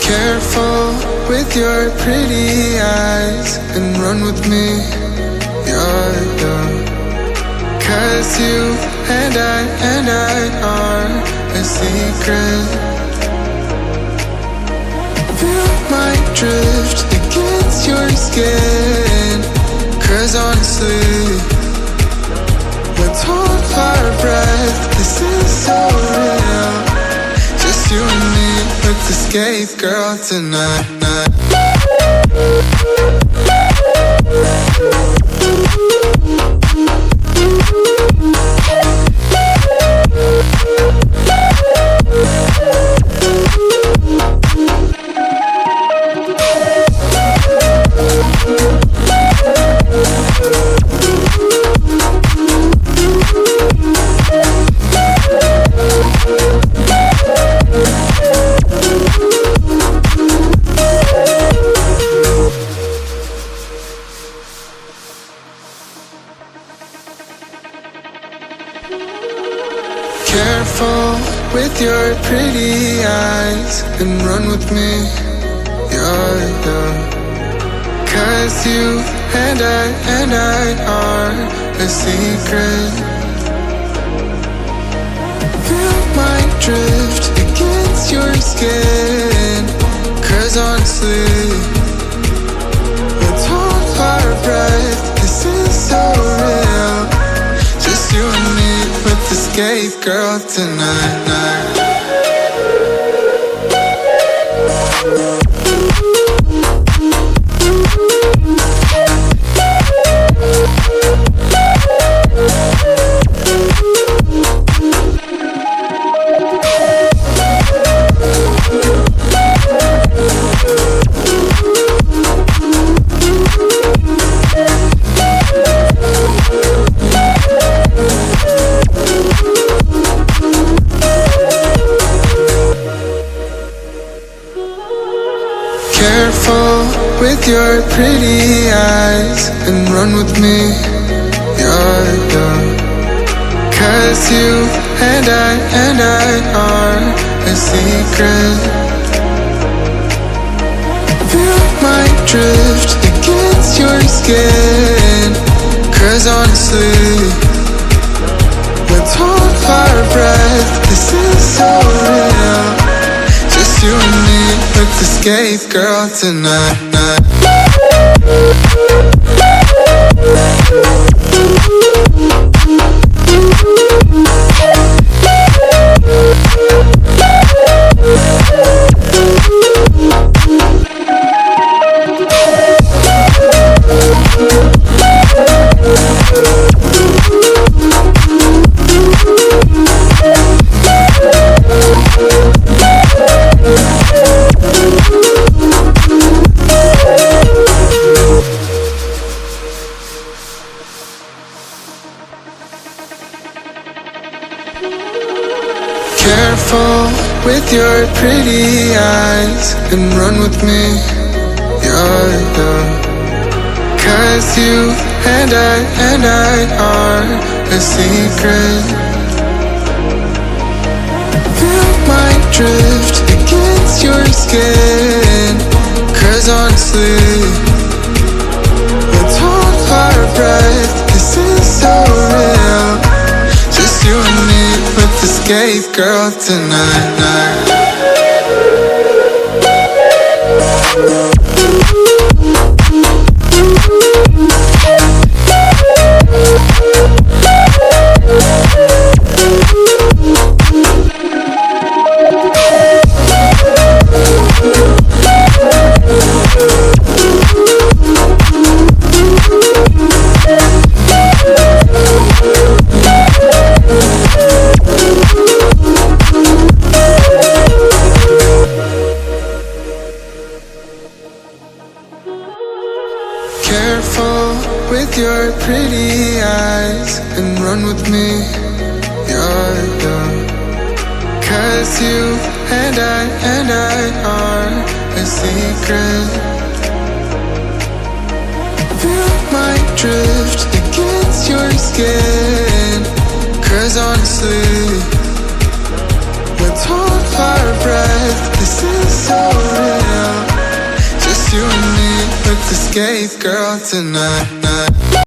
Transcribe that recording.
Careful with your pretty eyes and run with me, you're done. 'Cause you and I are a secret. Feel my drift against your skin. 'Cause honestly, let's hold our breath, this is so real. Just you and me, let's escape, girl, tonight. Careful with your pretty eyes and run with me, you're done. 'Cause you and I are a secret. Feel my drift against your skin. 'Cause honestly, let's hold our breath, this is so real. Just you and me, let's escape, girl, tonight. Careful with your pretty eyes and run with me, you're done. 'Cause you and I are a secret. Feel my drift against your skin. 'Cause honestly, let's hold our breath, this is so real. Just you and me, let's escape, girl, tonight. Careful with your pretty eyes and run with me, you're done. 'Cause you and I are a secret. Feel my drift against your skin. 'Cause honestly, let's hold our breath, this is so real. Just you and me, let's escape, girl, tonight. Careful with your pretty eyes and run with me, you're done. 'Cause you and I are a secret. Feel my drift against your skin. 'Cause honestly, let's hold our breath, this is so real. gay girl tonight.